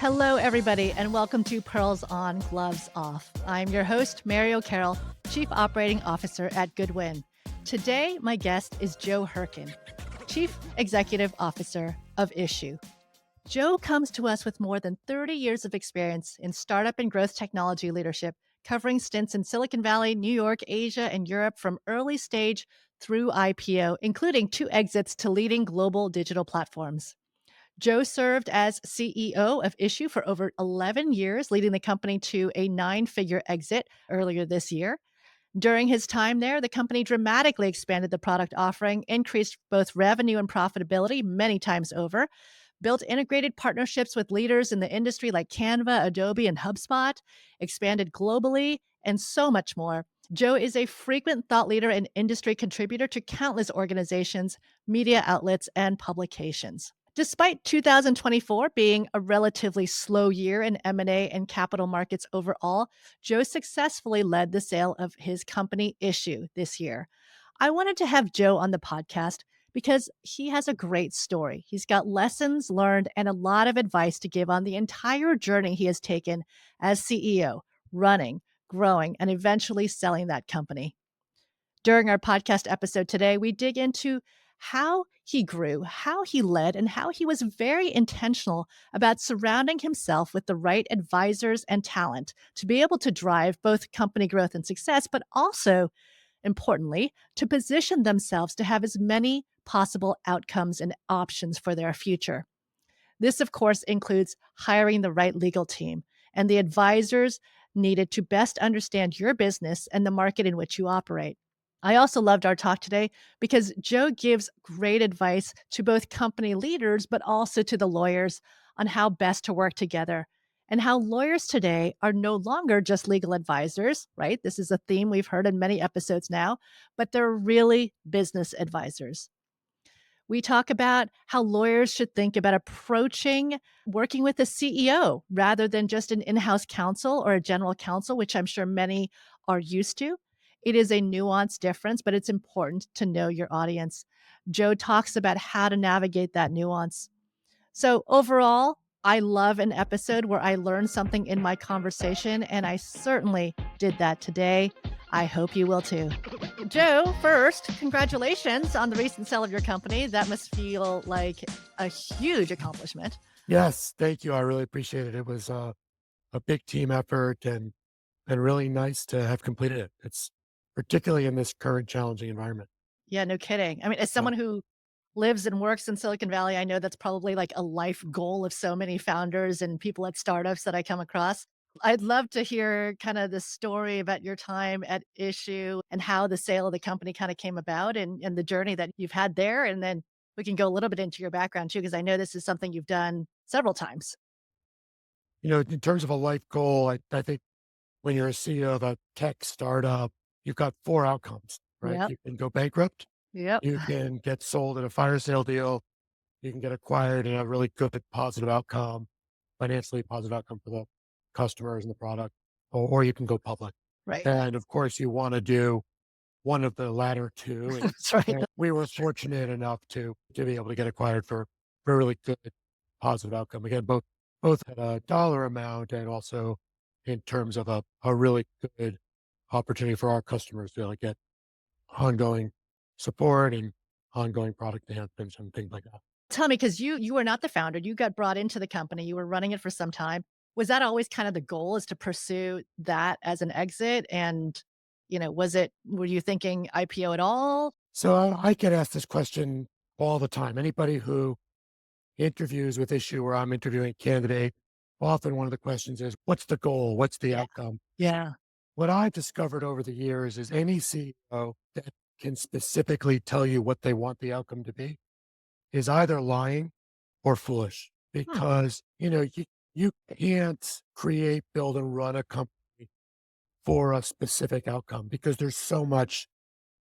Hello, everybody, and welcome to Pearls On, Gloves Off. I'm your host, Mary O'Carroll, Chief Operating Officer at Goodwin. Today, my guest is Joe Hyrkin, Chief Executive Officer of Issuu. Joe comes to us with more than 30 years of experience in startup and growth technology leadership, covering stints in Silicon Valley, New York, Asia, and Europe from early stage through IPO, including 2 exits to leading global digital platforms. Joe served as CEO of Issuu for over 11 years, leading the company to a 9-figure exit earlier this year. During his time there, the company dramatically expanded the product offering, increased both revenue and profitability many times over, built integrated partnerships with leaders in the industry like Canva, Adobe, and HubSpot, expanded globally, and so much more. Joe is a frequent thought leader and industry contributor to countless organizations, media outlets, and publications. Despite 2024 being a relatively slow year in M&A and capital markets overall, Joe successfully led the sale of his company Issuu this year. I wanted to have Joe on the podcast because he has a great story. He's got lessons learned and a lot of advice to give on the entire journey he has taken as CEO, running, growing, and eventually selling that company. During our podcast episode today, we dig into how he grew, how he led, and how he was very intentional about surrounding himself with the right advisors and talent to be able to drive both company growth and success, but also, importantly, to position themselves to have as many possible outcomes and options for their future. This, of course, includes hiring the right legal team and the advisors needed to best understand your business and the market in which you operate. I also loved our talk today because Joe gives great advice to both company leaders, but also to the lawyers on how best to work together and how lawyers today are no longer just legal advisors, right? This is a theme we've heard in many episodes now, but they're really business advisors. We talk about how lawyers should think about approaching working with a CEO rather than just an in-house counsel or a general counsel, which I'm sure many are used to. It is a nuanced difference, but it's important to know your audience. Joe talks about how to navigate that nuance. So overall, I love an episode where I learn something in my conversation, and I certainly did that today. I hope you will too. Joe, first, congratulations on the recent sale of your company. That must feel like a huge accomplishment. Yes, thank you. I really appreciate it. It was a big team effort and really nice to have completed it. It's particularly in this current challenging environment. Yeah, no kidding. I mean, as Yeah. someone who lives and works in Silicon Valley, I know that's probably like a life goal of so many founders and people at startups that I come across. I'd love to hear kind of the story about your time at Issuu and how the sale of the company kind of came about and the journey that you've had there. And then we can go a little bit into your background too, because I know this is something you've done several times. In terms of a life goal, I think when you're a CEO of a tech startup, you've got 4 outcomes, right? Yep. You can go bankrupt, Yep. you can get sold in a fire sale deal, you can get acquired and a really good positive outcome, financially positive outcome for the customers and the product, or you can go public. Right. And of course, you want to do one of the latter 2. That's right. And we were fortunate enough to be able to get acquired for a really good positive outcome. Again, both at a dollar amount and also in terms of a really good opportunity for our customers to be able to get ongoing support and ongoing product enhancements and things like that. Tell me, because you were not the founder, you got brought into the company, you were running it for some time. Was that always kind of the goal is to pursue that as an exit? And, were you thinking IPO at all? So I get asked this question all the time. Anybody who interviews with Issuu where I'm interviewing a candidate, often one of the questions is, what's the goal? What's the Yeah. outcome? Yeah. What I've discovered over the years is any CEO that can specifically tell you what they want the outcome to be is either lying or foolish Hmm. because, you can't create, build, and run a company for a specific outcome because there's so much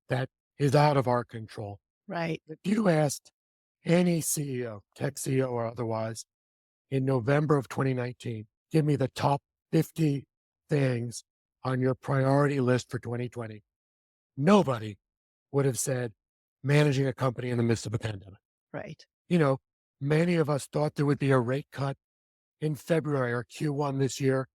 that is out of our control. Right. If you asked any CEO, tech CEO or otherwise, in November of 2019, give me the top 50 things on your priority list for 2020. Nobody would have said managing a company in the midst of a pandemic. Right. You know, Many of us thought there would be a rate cut in February or Q1 this year.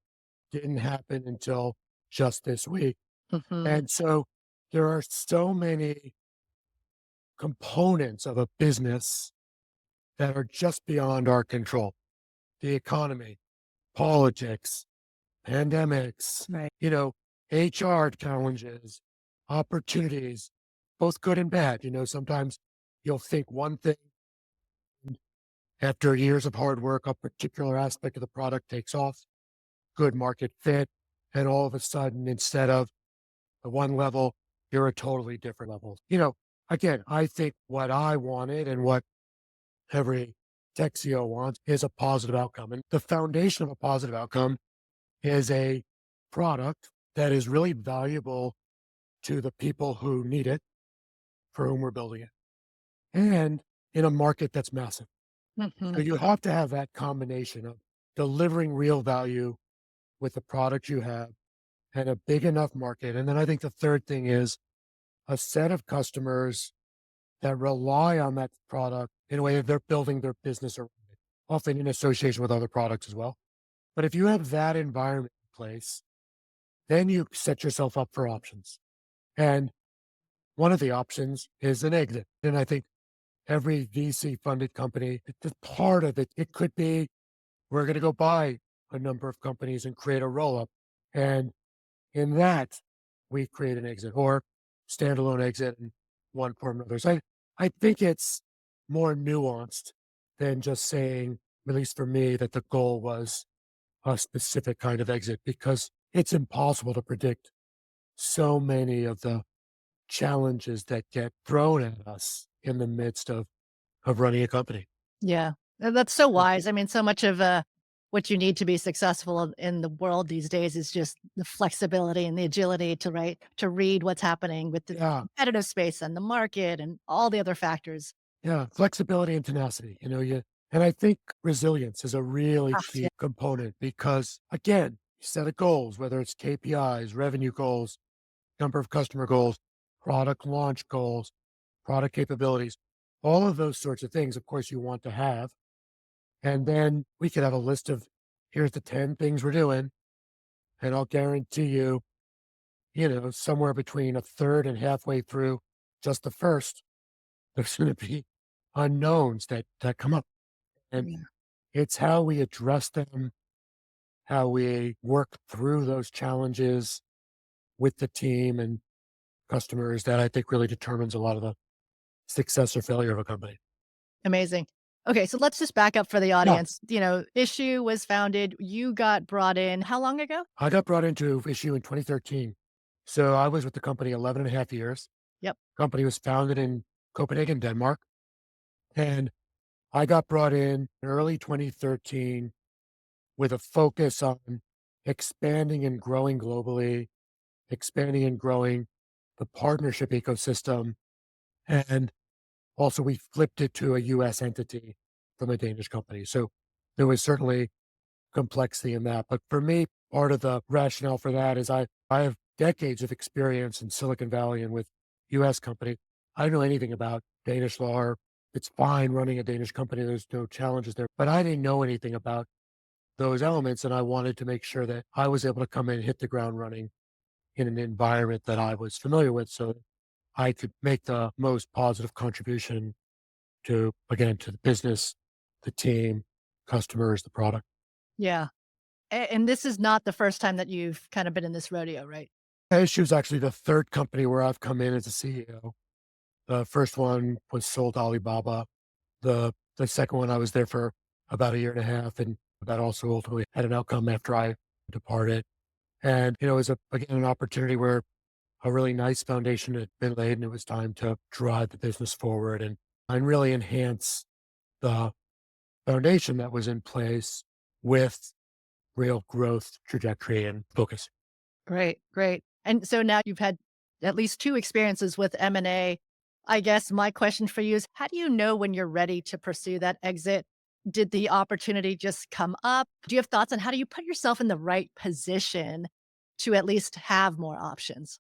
Didn't happen until just this week. Hmm. And so there are so many components of a business that are just beyond our control. The economy, politics, pandemics, Right. you know, HR challenges, opportunities, both good and bad. Sometimes you'll think one thing after years of hard work, a particular aspect of the product takes off, good market fit, and all of a sudden, instead of the one level, you're a totally different level. Again, I think what I wanted and what every tech CEO wants is a positive outcome. And the foundation of a positive outcome is a product that is really valuable to the people who need it, for whom we're building it, and in a market that's massive. Hmm. So you have to have that combination of delivering real value with the product you have and a big enough market. And then I think the third thing is a set of customers that rely on that product in a way that they're building their business around it, often in association with other products as well. But if you have that environment in place, then you set yourself up for options. And one of the options is an exit. And I think every VC funded company, it's part of it. It could be we're going to go buy a number of companies and create a roll up. And in that, we create an exit or standalone exit in one form or another. So I think it's more nuanced than just saying, at least for me, that the goal was a specific kind of exit because it's impossible to predict so many of the challenges that get thrown at us in the midst of running a company. Yeah. That's so Yeah. wise. I mean, so much of what you need to be successful in the world these days is just the flexibility and the agility to to read what's happening with the Yeah. competitive space and the market and all the other factors. Yeah. Flexibility and tenacity, and I think resilience is a really Ah, yeah. key component because again, you set of goals, whether it's KPIs, revenue goals, number of customer goals, product launch goals, product capabilities, all of those sorts of things, of course, you want to have. And then we could have a list of here's the 10 things we're doing. And I'll guarantee you, somewhere between a third and halfway through just the first, there's going to be unknowns that come up. And Yeah. it's how we address them, how we work through those challenges with the team and customers that I think really determines a lot of the success or failure of a company. Amazing. Okay, so let's just back up for the Yeah. audience. Issue was founded, you got brought in how long ago? I got brought into Issuu in 2013. So I was with the company 11 and a half years. Yep. Company was founded in Copenhagen, Denmark. And I got brought in early 2013 with a focus on expanding and growing globally, expanding and growing the partnership ecosystem. And also, we flipped it to a US entity from a Danish company. So there was certainly complexity in that. But for me, part of the rationale for that is I have decades of experience in Silicon Valley and with US company. I don't know anything about Danish law. It's fine running a Danish company. There's no challenges there. But I didn't know anything about those elements. And I wanted to make sure that I was able to come in and hit the ground running in an environment that I was familiar with so that I could make the most positive contribution to, again, to the business, the team, customers, the product. Yeah. And this is not the first time that you've kind of been in this rodeo, right? Issue is actually the third company where I've come in as a CEO. The first one was sold to Alibaba. The second one, I was there for about a year and a half, and that also ultimately had an outcome after I departed. And, it was again, an opportunity where a really nice foundation had been laid, and it was time to drive the business forward and really enhance the foundation that was in place with real growth trajectory and focus. Great, great. And so now you've had at least 2 experiences with M&A. I guess my question for you is, how do you know when you're ready to pursue that exit? Did the opportunity just come up? Do you have thoughts on how do you put yourself in the right position to at least have more options?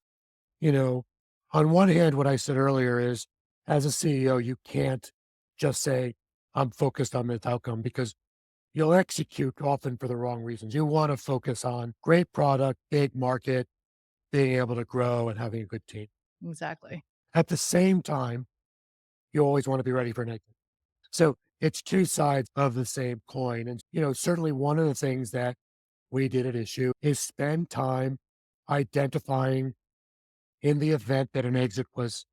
You know, on one hand, what I said earlier is as a CEO, you can't just say, I'm focused on this outcome because you'll execute often for the wrong reasons. You want to focus on great product, big market, being able to grow and having a good team. Exactly. At the same time, you always want to be ready for an exit. So it's two sides of the same coin. And, certainly one of the things that we did at Issue is spend time identifying in the event that an exit was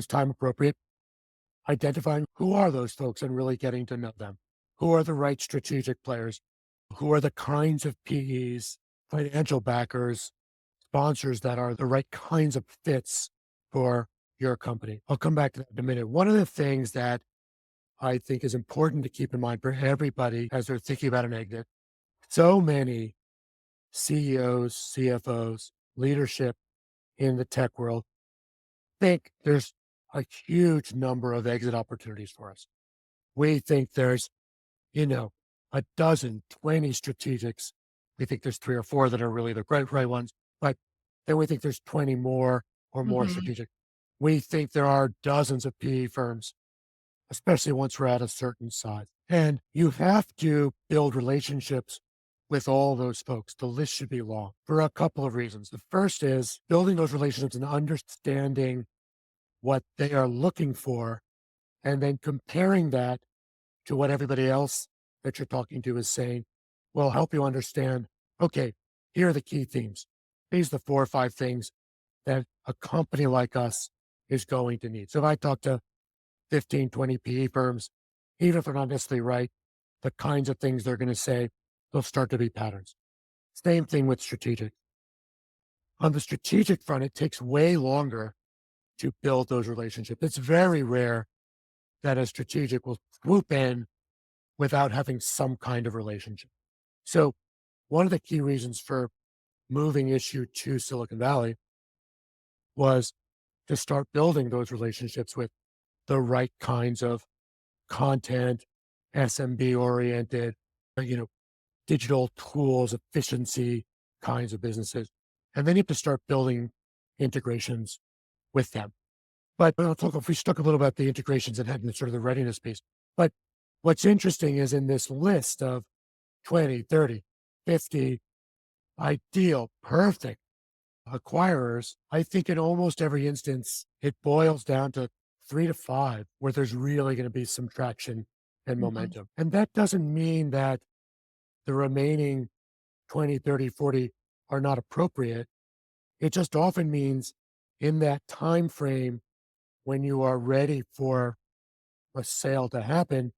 time appropriate, identifying who are those folks and really getting to know them. Who are the right strategic players? Who are the kinds of PEs, financial backers, sponsors that are the right kinds of fits for your company? I'll come back to that in a minute. One of the things that I think is important to keep in mind for everybody as they're thinking about an exit, so many CEOs, CFOs, leadership in the tech world think there's a huge number of exit opportunities for us. We think there's, you know, a dozen, 20 strategics. We think there's three or four that are really the right ones, but then we think there's 20 more or more Hmm. strategic. We think there are dozens of PE firms, especially once we're at a certain size. And you have to build relationships with all those folks. The list should be long for a couple of reasons. The first is building those relationships and understanding what they are looking for, and then comparing that to what everybody else that you're talking to is saying will help you understand, okay, here are the key themes. These are the 4 or 5 things that a company like us is going to need. So if I talk to 15, 20 PE firms, even if they're not necessarily right, the kinds of things they're going to say, they'll start to be patterns. Same thing with strategic. On the strategic front, it takes way longer to build those relationships. It's very rare that a strategic will swoop in without having some kind of relationship. So one of the key reasons for moving Issue to Silicon Valley was to start building those relationships with the right kinds of content, SMB oriented, you know, digital tools, efficiency kinds of businesses. And then you have to start building integrations with them. But I'll talk, if we talk a little about the integrations and having sort of the readiness piece. But what's interesting is in this list of 20, 30, 50 ideal, perfect acquirers, I think in almost every instance, it boils down to 3 to 5 where there's really going to be some traction and Hmm. momentum. And that doesn't mean that the remaining 20, 30, 40 are not appropriate. It just often means in that time frame when you are ready for a sale to happen,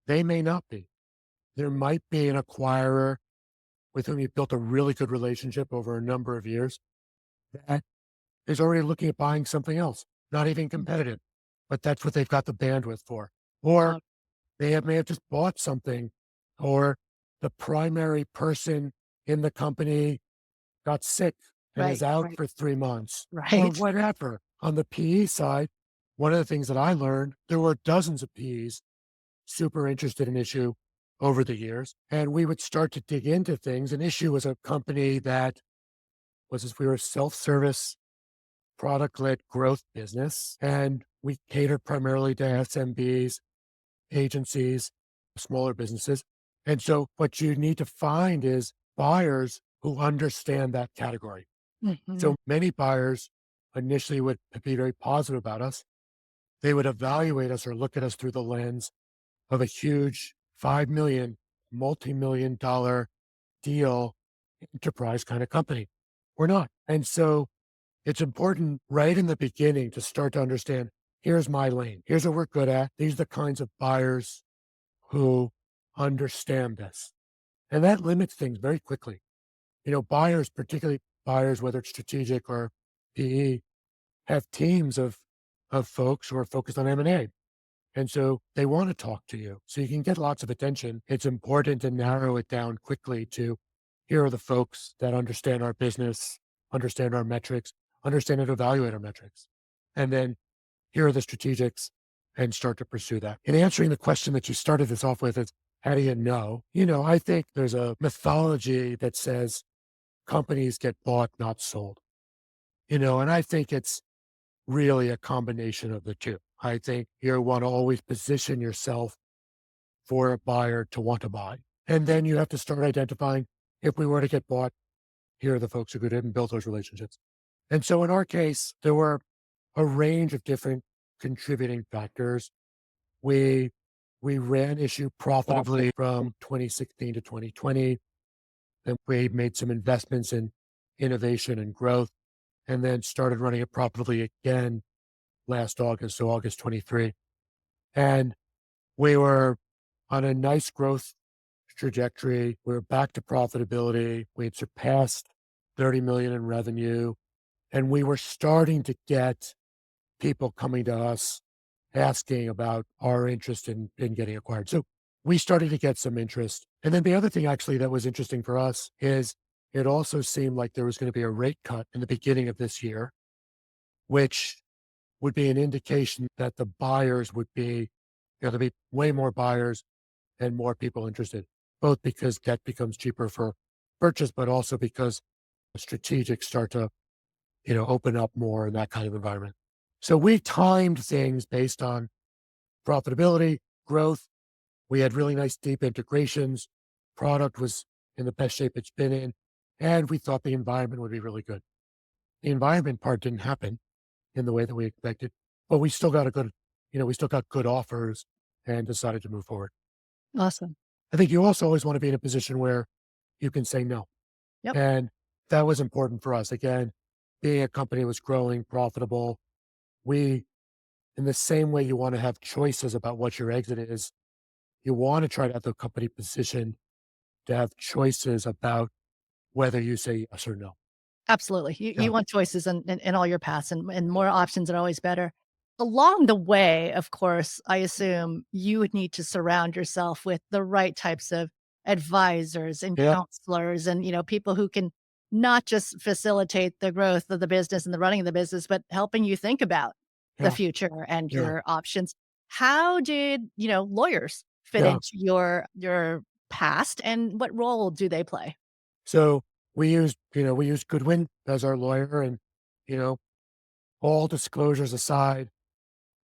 they may not be. There might be an acquirer with whom you've built a really good relationship over a number of years that is already looking at buying something else, not even competitive, but that's what they've got the bandwidth for. Or may have just bought something, or the primary person in the company got sick and is Right. out for 3 months, or Right. whatever. On the PE side, one of the things that I learned, there were dozens of PEs super interested in Issue over the years, and we would start to dig into things. And Issue was a company that was, as we were a self-service product-led growth business, and we catered primarily to SMBs, agencies, smaller businesses. And so what you need to find is buyers who understand that category. Hmm. So many buyers initially would be very positive about us. They would evaluate us or look at us through the lens of a huge 5 million, multi-million dollar deal enterprise kind of company. We're not. And so it's important right in the beginning to start to understand, here's my lane. Here's what we're good at. These are the kinds of buyers who understand this. And that limits things very quickly. Buyers, particularly buyers, whether it's strategic or PE, have teams of folks who are focused on M&A. And so they want to talk to you. So you can get lots of attention. It's important to narrow it down quickly to here are the folks that understand our business, understand our metrics, understand and evaluate our metrics. And then here are the strategics and start to pursue that. In answering the question that you started this off with, is how do you know? I think there's a mythology that says companies get bought, not sold, and I think it's really a combination of the two. I think you want to always position yourself for a buyer to want to buy. And then you have to start identifying if we were to get bought, here are the folks who could and build those relationships. And so in our case, there were a range of different contributing factors. We we ran Issue profitably from 2016 to 2020. Then we made some investments in innovation and growth, and then started running it profitably again last August, so August 23. And we were on a nice growth trajectory. We were back to profitability. We had surpassed 30 million in revenue, and we were starting to get people coming to us asking about our interest in getting acquired. So we started to get some interest. And then the other thing actually that was interesting for us is it also seemed like there was going to be a rate cut in the beginning of this year, which would be an indication that the buyers would be, there'd be way more buyers and more people interested, both because debt becomes cheaper for purchase, but also because strategics start to, open up more in that kind of environment. So we timed things based on profitability, growth. We had really nice deep integrations. Product was in the best shape it's been in. And we thought the environment would be really good. The environment part didn't happen in the way that we expected, but we still got we still got good offers and decided to move forward. Awesome. I think you also always want to be in a position where you can say no. Yep. And that was important for us. Again, being a company that was growing, profitable, we, in the same way you want to have choices about what your exit is, you want to try to have the company positioned to have choices about whether you say yes or no. Absolutely. Yeah. You want choices in all your paths, and more options are always better. Along the way, of course, I assume you would need to surround yourself with the right types of advisors and Yeah. counselors and, people who can not just facilitate the growth of the business and the running of the business, but helping you think about the Yeah. future and Yeah. your options. How did, lawyers fit Yeah. into your past, and what role do they play? So we used Goodwin as our lawyer and, you know, all disclosures aside,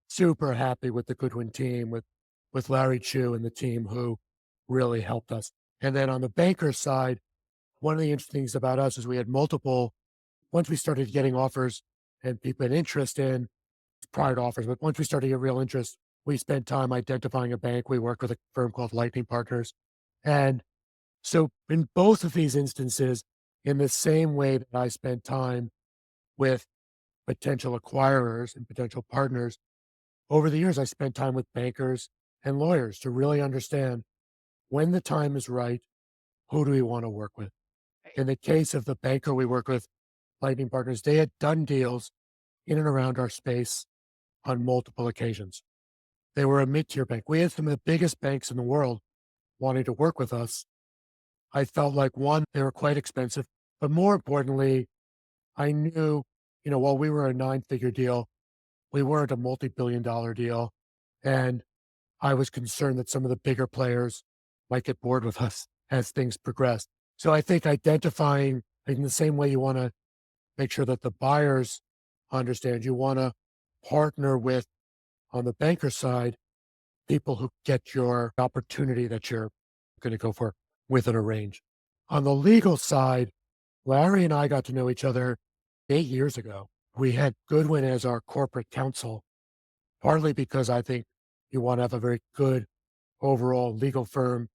super happy with the Goodwin team, with Larry Chu and the team who really helped us. And then on the banker side, one of the interesting things about us is we had multiple, once we started getting offers and people had interest in prior to offers, but once we started to get real interest, we spent time identifying a bank. We worked with a firm called Lightning Partners. And so in both of these instances, in the same way that I spent time with potential acquirers and potential partners, over the years, I spent time with bankers and lawyers to really understand when the time is right, who do we want to work with? In the case of the banker we work with, Lightning Partners, they had done deals in and around our space on multiple occasions. They were a mid-tier bank. We had some of the biggest banks in the world wanting to work with us. I felt like, one, they were quite expensive, but more importantly, I knew, while we were a nine-figure deal, we weren't a multi-billion dollar deal. And I was concerned that some of the bigger players might get bored with us as things progressed. So I think identifying in the same way you want to make sure that the buyers understand, you want to partner with, on the banker side, people who get your opportunity that you're going to go for within a range. On the legal side, Larry and I got to know each other 8 years ago. We had Goodwin as our corporate counsel, partly because I think you want to have a very good overall legal firm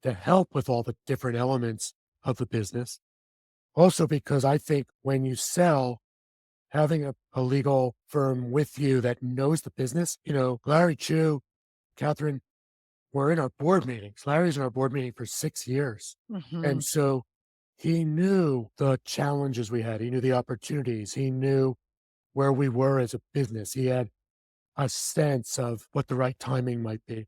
to help with all the different elements of the business. Also, because I think when you sell, having a legal firm with you that knows the business, Larry Chu, Catherine, we're in our board meetings. Larry's in our board meeting for 6 years. Mhm. And so he knew the challenges we had. He knew the opportunities. He knew where we were as a business. He had a sense of what the right timing might be.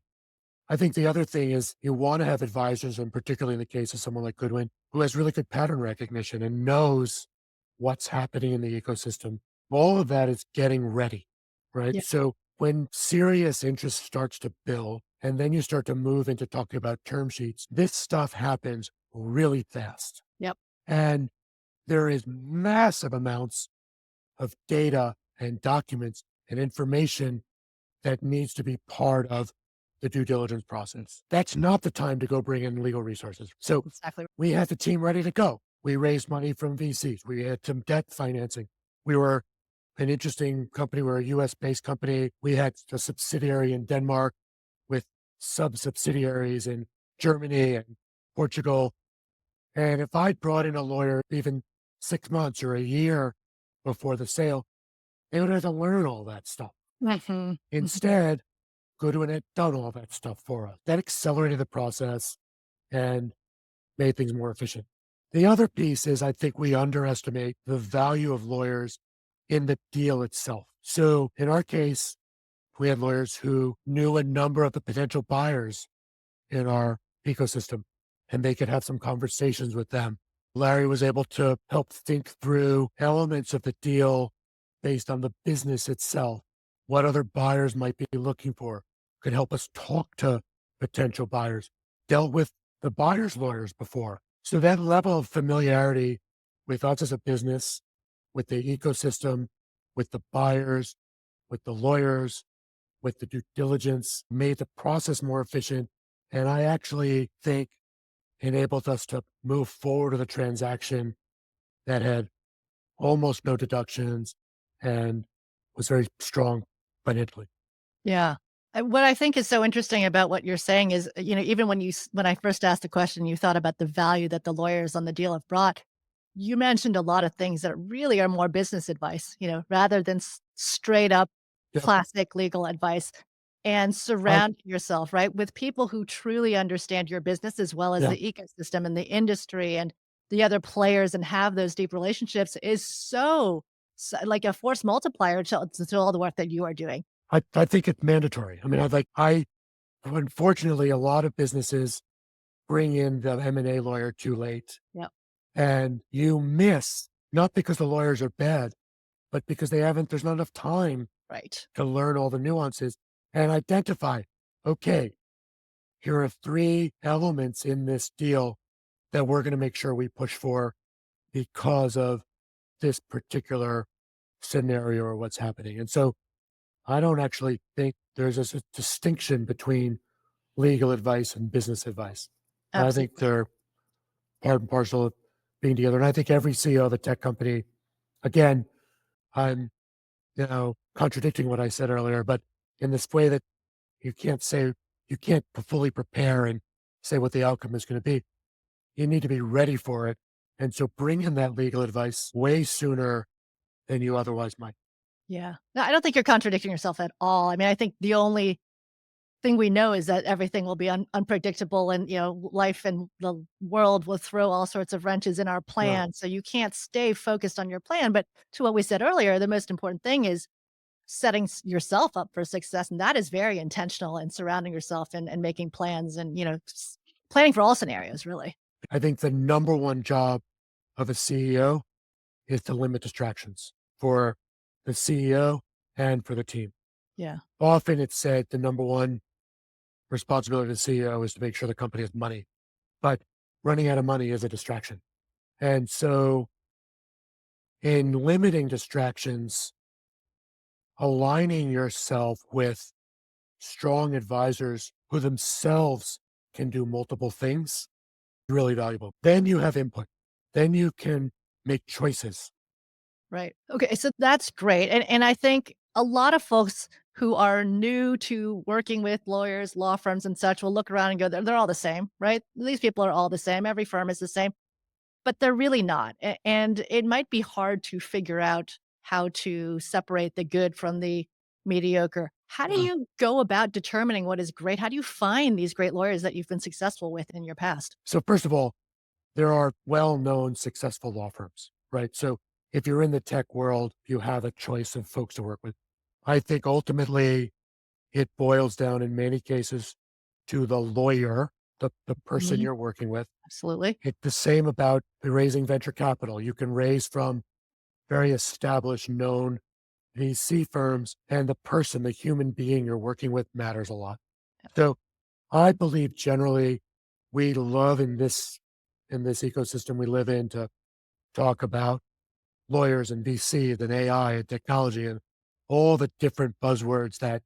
I think the other thing is you want to have advisors, and particularly in the case of someone like Goodwin, who has really good pattern recognition and knows what's happening in the ecosystem. All of that is getting ready, right? Yeah. So when serious interest starts to build, and then you start to move into talking about term sheets, this stuff happens really fast. Yep. And there is massive amounts of data and documents and information that needs to be part of the due diligence process. That's not the time to go bring in legal resources. So Exactly. we had the team ready to go. We raised money from VCs. We had some debt financing. We were an interesting company. We're a US based company. We had a subsidiary in Denmark with sub subsidiaries in Germany and Portugal. And if I'd brought in a lawyer even 6 months or a year before the sale, they would have to learn all that stuff. Mhm. Mhm. Instead, Goodwin had done all that stuff for us. That accelerated the process and made things more efficient. The other piece is I think we underestimate the value of lawyers in the deal itself. So in our case, we had lawyers who knew a number of the potential buyers in our ecosystem, and they could have some conversations with them. Larry was able to help think through elements of the deal based on the business itself, what other buyers might be looking for, could help us talk to potential buyers, dealt with the buyer's lawyers before. So that level of familiarity with us as a business, with the ecosystem, with the buyers, with the lawyers, with the due diligence, made the process more efficient. And I actually think enabled us to move forward with a transaction that had almost no deductions and was very strong financially. Yeah. What I think is so interesting about what you're saying is, even when I first asked the question, you thought about the value that the lawyers on the deal have brought. You mentioned a lot of things that really are more business advice, rather than straight up Yep. classic legal advice, and I, surround yourself, right, with people who truly understand your business as well as yeah. the ecosystem and the industry and the other players, and have those deep relationships is like a force multiplier to all the work that you are doing. I think it's mandatory. I mean, unfortunately, a lot of businesses bring in the M&A lawyer too late Yeah. and you miss, not because the lawyers are bad, but because there's not enough time Right. to learn all the nuances and identify, okay, here are three elements in this deal that we're going to make sure we push for because of this particular scenario or what's happening. And so I don't actually think there's a distinction between legal advice and business advice. I think Absolutely. they're part and parcel of being together. And I think every CEO of a tech company, again, I'm, contradicting what I said earlier, but in this way that you can't say, you can't fully prepare and say what the outcome is going to be. You need to be ready for it. And so bring in that legal advice way sooner than you otherwise might. Yeah. No, I don't think you're contradicting yourself at all. I mean, I think the only thing we know is that everything will be unpredictable, and, life and the world will throw all sorts of wrenches in our Yeah. plan. So you can't stay focused on your plan. But to what we said earlier, the most important thing is setting yourself up for success. And that is very intentional, and surrounding yourself and making plans, and, planning for all scenarios, really. I think the number one job of a CEO is to limit distractions for the CEO and for the team. Yeah. Often it's said the number one responsibility of the CEO is to make sure the company has money, but running out of money is a distraction. And so in limiting distractions, aligning yourself with strong advisors who themselves can do multiple things, really valuable. Then you have input. Then you can make choices. Right. Okay, so that's great, and I think a lot of folks who are new to working with lawyers, law firms, and such will look around and go, "They're all the same, right? These people are all the same. Every firm is the same," but they're really not, and it might be hard to figure out how to separate the good from the mediocre. How do Yeah. you go about determining what is great? How do you find these great lawyers that you've been successful with in your past? So first of all, there are well-known successful law firms, right? So if you're in the tech world, you have a choice of folks to work with. I think ultimately it boils down in many cases to the lawyer, the person Mhm. you're working with. Absolutely. It's the same about raising venture capital. You can raise from very established, known VC firms, and the person, the human being you're working with matters a lot. So I believe generally we love in this ecosystem we live in to talk about lawyers and VC and AI and technology and all the different buzzwords that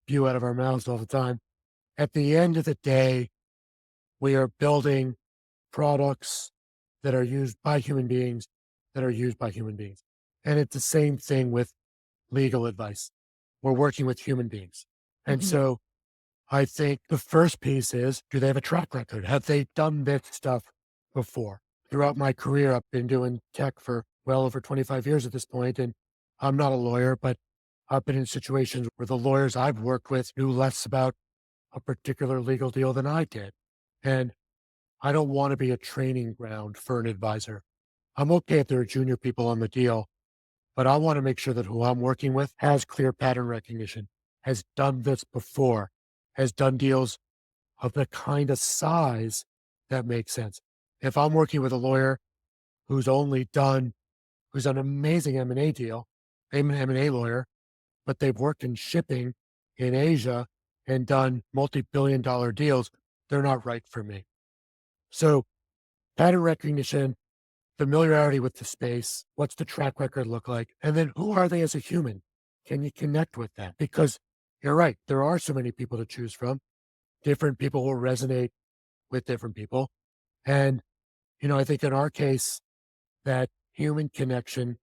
spew out of our mouths all the time. At the end of the day, we are building products that are used by human beings that are used by human beings. And it's the same thing with legal advice. We're working with human beings. And Mhm. so I think the first piece is, do they have a track record? Have they done this stuff before? Throughout my career, I've been doing tech for well over 25 years at this point, and I'm not a lawyer, but I've been in situations where the lawyers I've worked with knew less about a particular legal deal than I did. And I don't want to be a training ground for an advisor. I'm okay if there are junior people on the deal, but I want to make sure that who I'm working with has clear pattern recognition, has done this before, has done deals of the kind of size that makes sense. If I'm working with a lawyer who's only done, who's an amazing M&A deal, I'm an M&A lawyer, but they've worked in shipping in Asia and done multi-billion dollar deals, they're not right for me. So pattern recognition, familiarity with the space, what's the track record look like? And then who are they as a human? Can you connect with that? Because you're right, there are so many people to choose from. Different people will resonate with different people. And, I think in our case, that human connection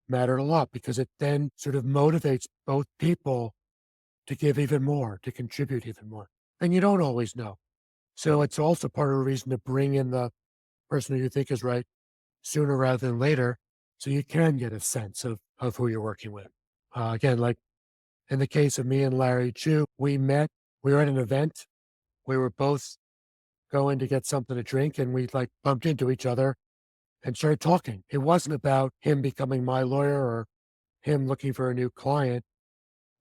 mattered a lot because it then sort of motivates both people to give even more, to contribute even more. And you don't always know. So it's also part of the reason to bring in the person who you think is right sooner rather than later, so you can get a sense of who you're working with. Again, like in the case of me and Larry Chu, we met, we were at an event, we were both going to get something to drink, and we like bumped into each other and started talking. It wasn't about him becoming my lawyer or him looking for a new client.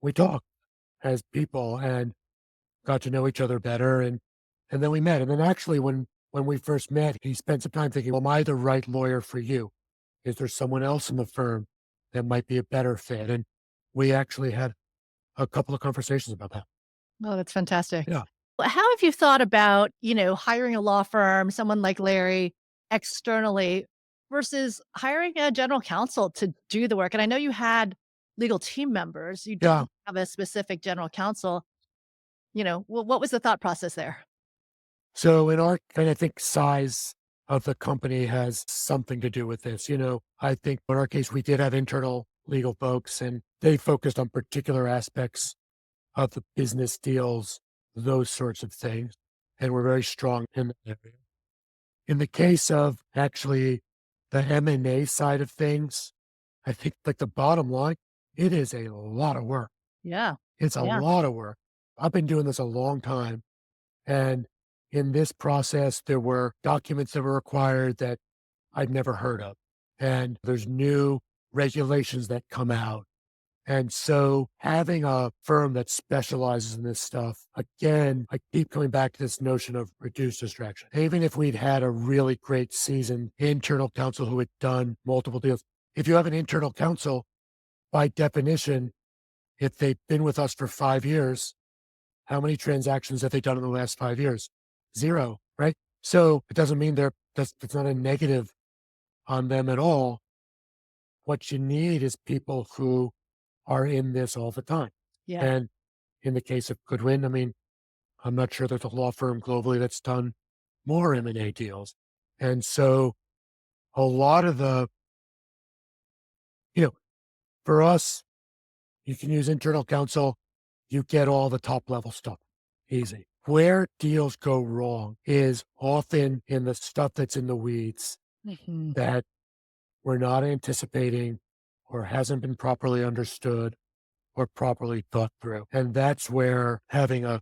We talked as people and got to know each other better, and then we met. And then actually when we first met, he spent some time thinking, well, am I the right lawyer for you? Is there someone else in the firm that might be a better fit? And we actually had a couple of conversations about that. Oh, that's fantastic. Yeah. How have you thought about, hiring a law firm, someone like Larry, externally versus hiring a general counsel to do the work? And I know you had legal team members. You Yeah. didn't have a specific general counsel. What was the thought process there? So and I think size of the company has something to do with this. I think in our case, we did have internal legal folks and they focused on particular aspects of the business deals, those sorts of things. And we're very strong in that area. In the case of actually the M&A side of things, I think like the bottom line, it is a lot of work. Yeah. It's a Yeah. lot of work. I've been doing this a long time. And in this process, there were documents that were required that I'd never heard of. And there's new regulations that come out. And so having a firm that specializes in this stuff, again, I keep coming back to this notion of reduced distraction. Even if we'd had a really great seasoned internal counsel who had done multiple deals, if you have an internal counsel, by definition, if they've been with us for 5 years, how many transactions have they done in the last 5 years? Zero, right? So it doesn't mean it's not a negative on them at all. What you need is people who are in this all the time. Yeah. And in the case of Goodwin, I mean, I'm not sure there's a law firm globally that's done more M&A deals. And so a lot of you know, for us, you can use internal counsel, you get all the top level stuff easy. Where deals go wrong is often in the stuff that's in the weeds Mhm. that we're not anticipating or hasn't been properly understood or properly thought through. And that's where having a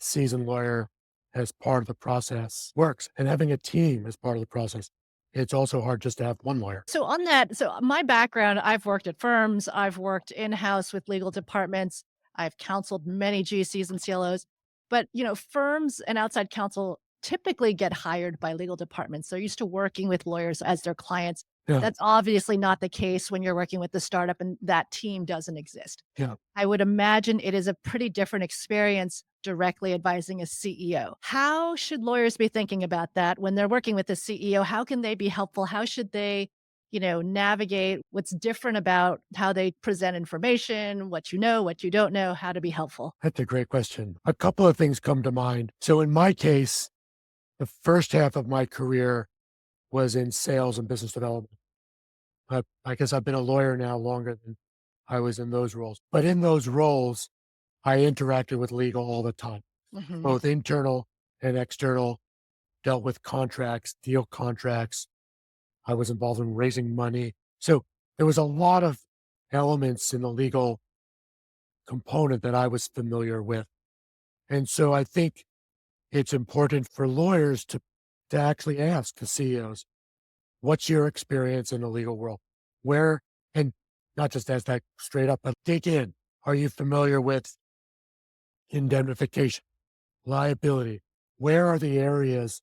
seasoned lawyer as part of the process works and having a team as part of the process. It's also hard just to have one lawyer. So on that, my background, I've worked at firms, I've worked in-house with legal departments, I've counseled many GCs and CLOs, but firms and outside counsel typically get hired by legal departments. They're used to working with lawyers as their clients. Yeah. That's obviously not the case when you're working with the startup and that team doesn't exist. Yeah. I would imagine it is a pretty different experience directly advising a CEO. How should lawyers be thinking about that when they're working with a CEO? How can they be helpful? How should they, navigate what's different about how they present information, what you know, what you don't know, how to be helpful? That's a great question. A couple of things come to mind. So in my case, the first half of my career was in sales and business development. I guess I've been a lawyer now longer than I was in those roles. But in those roles, I interacted with legal all the time, Hmm. both internal and external, dealt with contracts, deal contracts. I was involved in raising money. So there was a lot of elements in the legal component that I was familiar with. And so I think it's important for lawyers to actually ask the CEOs, what's your experience in the legal world? Where, and not just ask that straight up, but dig in. Are you familiar with indemnification, liability? Where are the areas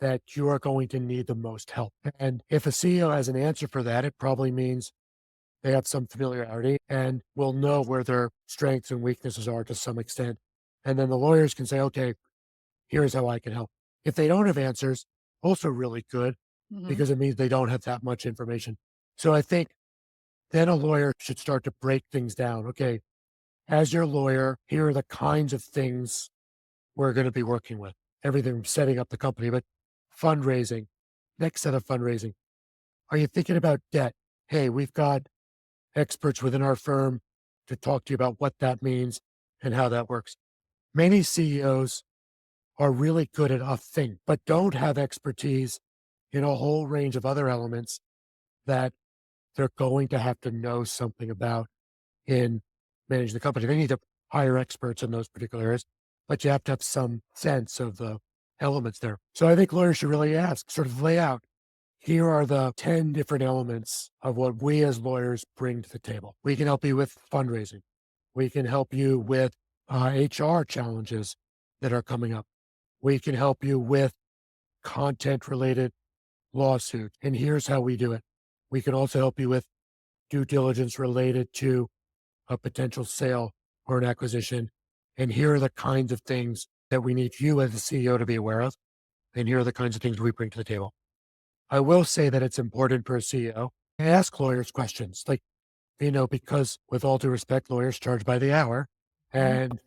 that you are going to need the most help? And if a CEO has an answer for that, it probably means they have some familiarity and will know where their strengths and weaknesses are to some extent. And then the lawyers can say, okay, here's how I can help. If they don't have answers, also really good Hmm. because it means they don't have that much information. So I think then a lawyer should start to break things down. Okay, as your lawyer, here are the kinds of things we're going to be working with. Everything from setting up the company, but fundraising, next set of fundraising. Are you thinking about debt? Hey, we've got experts within our firm to talk to you about what that means and how that works. Many CEOs are really good at a thing, but don't have expertise in a whole range of other elements that they're going to have to know something about in managing the company. They need to hire experts in those particular areas, but you have to have some sense of the elements there. So I think lawyers should really ask, sort of lay out, here are the 10 different elements of what we as lawyers bring to the table. We can help you with fundraising. We can help you with HR challenges that are coming up. We can help you with content related lawsuits. And here's how we do it. We can also help you with due diligence related to a potential sale or an acquisition. And here are the kinds of things that we need you as the CEO to be aware of. And here are the kinds of things we bring to the table. I will say that it's important for a CEO to ask lawyers questions, like, because with all due respect, lawyers charge by the hour. And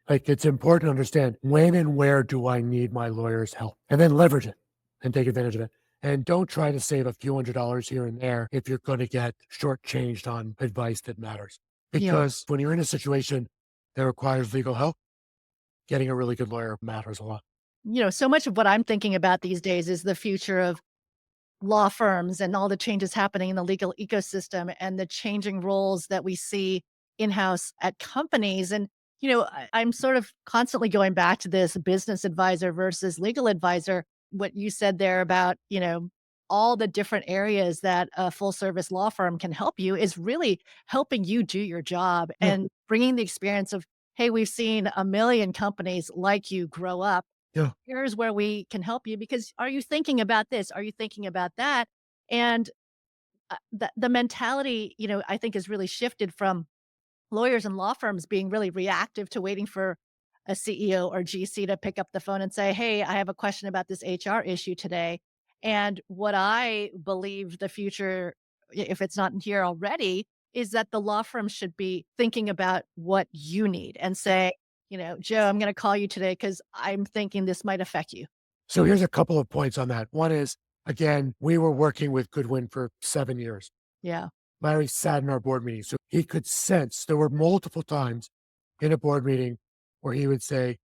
like, it's important to understand when and where do I need my lawyer's help and then leverage it and take advantage of it. And don't try to save a few $100s here and there if you're going to get shortchanged on advice that matters. Yeah. Because when you're in a situation that requires legal help, getting a really good lawyer matters a lot. So much of what I'm thinking about these days is the future of law firms and all the changes happening in the legal ecosystem and the changing roles that we see in-house at companies. And, I'm sort of constantly going back to this business advisor versus legal advisor. What you said there about, all the different areas that a full service law firm can help you is really helping you do your job Yeah. and bringing the experience of, hey, we've seen a million companies like you grow up. Yeah. Here's where we can help you because are you thinking about this? Are you thinking about that? And the mentality, I think has really shifted from lawyers and law firms being really reactive to waiting for a CEO or GC to pick up the phone and say, "Hey, I have a question about this HR issue today." And what I believe the future, if it's not here already, is that the law firm should be thinking about what you need and say, "Joe, I'm going to call you today because I'm thinking this might affect you." So here's a couple of points on that. One is, again, we were working with Goodwin for 7 years. Yeah. Larry sat in our board meeting, so he could sense there were multiple times in a board meeting where he would say,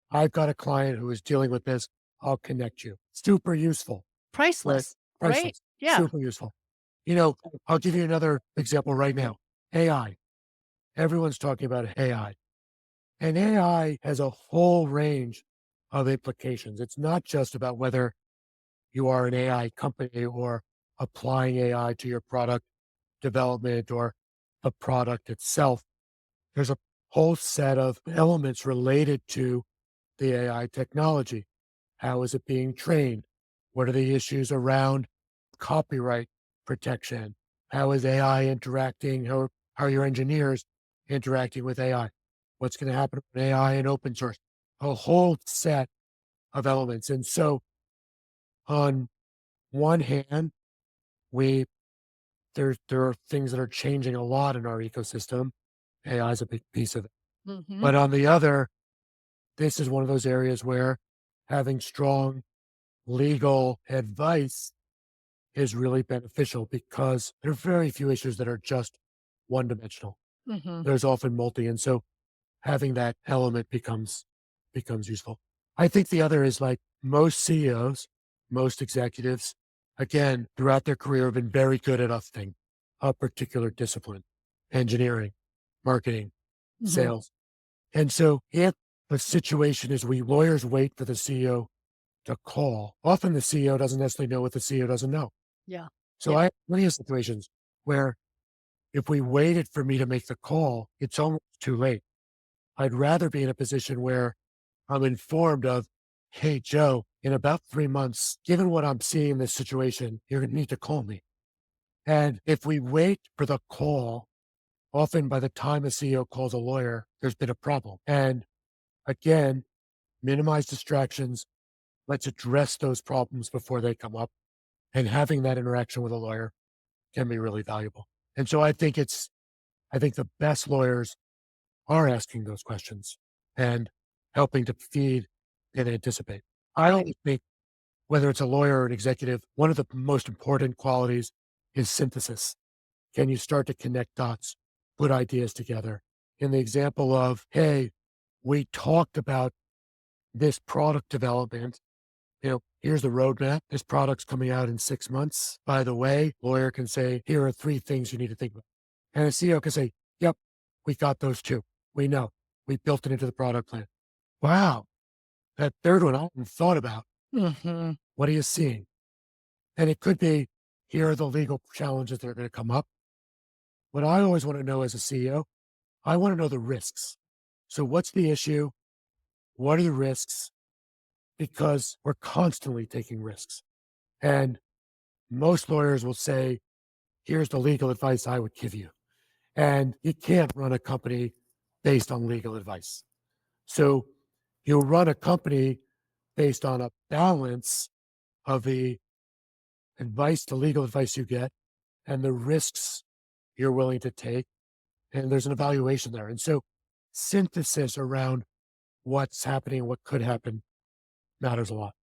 I've got a client who is dealing with this. I'll connect you. Super useful, right? Priceless, right? Priceless, Yeah. super useful. You know, I'll give you another example right now. AI. Everyone's talking about AI. And AI has a whole range of implications. It's not just about whether you are an AI company or applying AI to your product development or the product itself. There's a whole set of elements related to the AI technology. How is it being trained? What are the issues around copyright protection? How is AI interacting? How are your engineers interacting with AI? What's going to happen with AI and open source? A whole set of elements. And so, on one hand, we there are things that are changing a lot in our ecosystem. AI is a big piece of it. Hmm. But on the other, this is one of those areas where having strong legal advice is really beneficial because there are very few issues that are just one dimensional. Hmm. There's often multi. And so having that element becomes useful. I think the other is like most CEOs, most executives, again, throughout their career have been very good at a particular discipline, engineering, marketing, Hmm. sales. And so if the situation is we lawyers wait for the CEO to call, often the CEO doesn't necessarily know what the CEO doesn't know. Yeah. So Yeah. I have plenty of situations where if we waited for me to make the call, it's almost too late. I'd rather be in a position where I'm informed of, hey, Joe, in about 3 months, given what I'm seeing in this situation, you're going to need to call me. And if we wait for the call, often by the time a CEO calls a lawyer, there's been a problem. And again, minimize distractions. Let's address those problems before they come up. And having that interaction with a lawyer can be really valuable. And so I think the best lawyers are asking those questions and helping to feed and anticipate. I Right. always think whether it's a lawyer or an executive, one of the most important qualities is synthesis. Can you start to connect dots, put ideas together? In the example of, hey, we talked about this product development. Here's the roadmap. This product's coming out in 6 months. By the way, lawyer can say, here are 3 things you need to think about. And a CEO can say, yep, we got those two. We know. We built it into the product plan. Wow. That third one I hadn't thought about. Hmm. What are you seeing? And it could be, here are the legal challenges that are going to come up. What I always want to know as a CEO, I want to know the risks. So what's the issue? What are the risks? Because we're constantly taking risks. And most lawyers will say, here's the legal advice I would give you. And you can't run a company based on legal advice. So you run a company based on a balance of the advice, the legal advice you get, and the risks you're willing to take. And there's an evaluation there. And so synthesis around what's happening, what could happen matters a lot.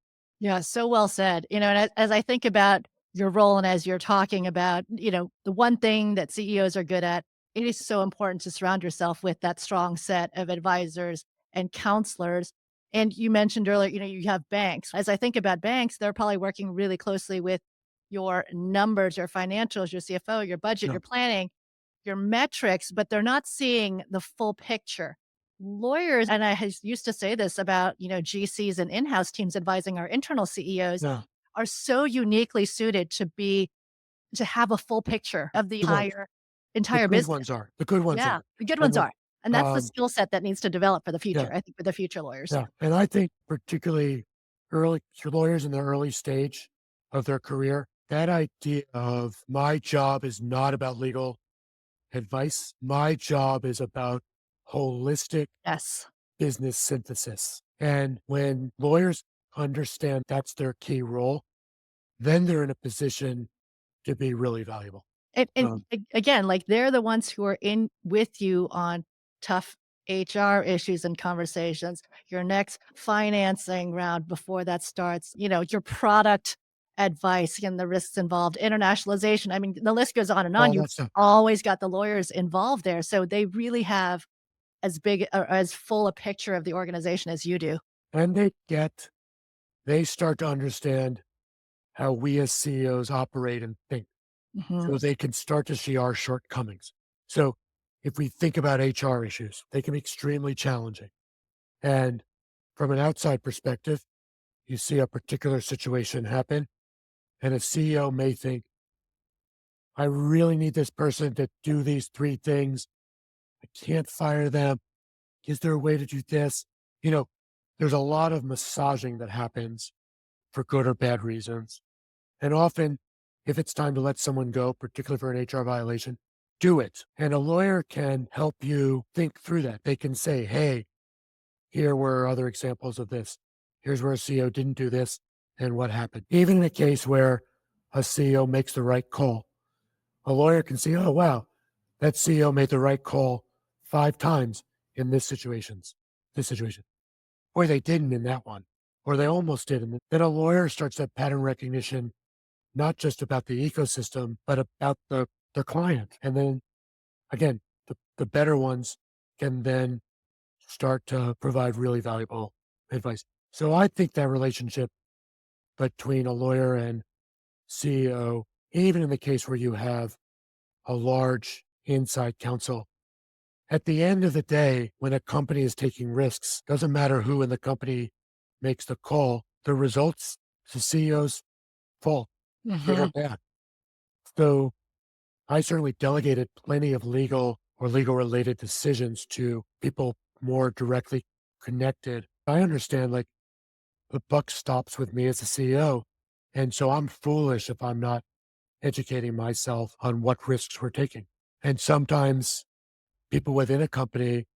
Yeah, so well said. And as I think about your role and as you're talking about, the one thing that CEOs are good at, it is so important to surround yourself with that strong set of advisors and counselors. And you mentioned earlier, you have banks. As I think about banks, they're probably working really closely with your numbers, your financials, your CFO, your budget, Yeah. your planning, your metrics, but they're not seeing the full picture. Lawyers, and used to say this about, GCs and in-house teams advising our internal CEOs, Yeah. are so uniquely suited to have a full picture of the Good ones. The entire good business. ones are. The good ones Yeah, are. the good And ones the are. And that's the skill set that needs to develop for the yeah. future, I think, for the future lawyers. Yeah, and I think particularly early lawyers in the early stage of their career, that idea of my job is not about legal advice. My job is about holistic Yes. business synthesis. And when lawyers understand that's their key role, then they're in a position to be really valuable. And Um, again, like, they're the ones who are in with you on tough HR issues and conversations, your next financing round before that starts, your product advice and the risks involved, internationalization. I mean, the list goes on and on. all You that stuff. always got the lawyers involved there. So they really have as big or as full a picture of the organization as you do. And they start to understand how we as CEOs operate and think. Mhm. So they can start to see our shortcomings. So if we think about HR issues, they can be extremely challenging. And from an outside perspective, you see a particular situation happen, and a CEO may think, I really need this person to do these 3 things. I can't fire them. Is there a way to do this? You know, there's a lot of massaging that happens for good or bad reasons. And often, if it's time to let someone go, particularly for an HR violation, do it. And a lawyer can help you think through that. They can say, hey, here were other examples of this. Here's where a CEO didn't do this and what happened. Even in a case where a CEO makes the right call, A lawyer can see, oh, wow, that CEO made the right call 5 times in this situation, or they didn't in that one, or they almost did. And then a lawyer starts that pattern recognition, not just about the ecosystem, but about the client. And then again, the better ones can then start to provide really valuable advice. So I think that relationship between a lawyer and CEO, even in the case where you have a large inside counsel, at the end of the day, when a company is taking risks, doesn't matter who in the company makes the call, the results, the CEO's fault, good or Mhm. bad. So I certainly delegated plenty of legal or legal related decisions to people more directly connected. I understand like the buck stops with me as a CEO. And so I'm foolish if I'm not educating myself on what risks we're taking. And sometimes people within a company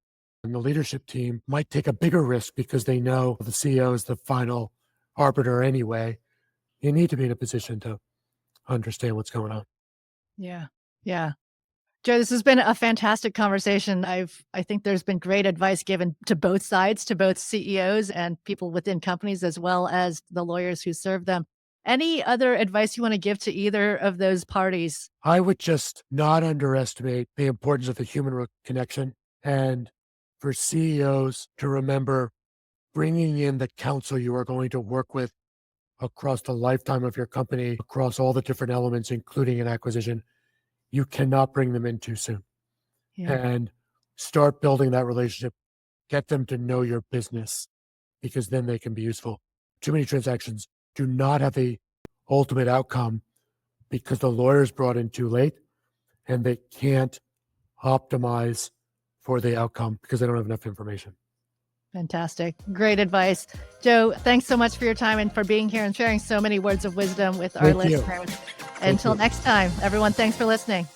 and the leadership team might take a bigger risk because they know the CEO is the final arbiter anyway. You need to be in a position to understand what's going on. Yeah. Yeah. Joe, this has been a fantastic conversation. I think there's been great advice given to both sides, to both CEOs and people within companies, as well as the lawyers who serve them. Any other advice you want to give to either of those parties? I would just not underestimate the importance of the human connection, and for CEOs to remember bringing in the counsel you are going to work with across the lifetime of your company, across all the different elements, including an acquisition. You cannot bring them in too soon, Yeah, and start building that relationship. Get them to know your business because then they can be useful. Too many transactions do not have the ultimate outcome because the lawyer's brought in too late and they can't optimize for the outcome because they don't have enough information. fantastic. Great advice. Joe, thanks so much for your time and for being here and sharing so many words of wisdom with our Thank you. listeners. Thank Until you. next time, everyone, thanks for listening.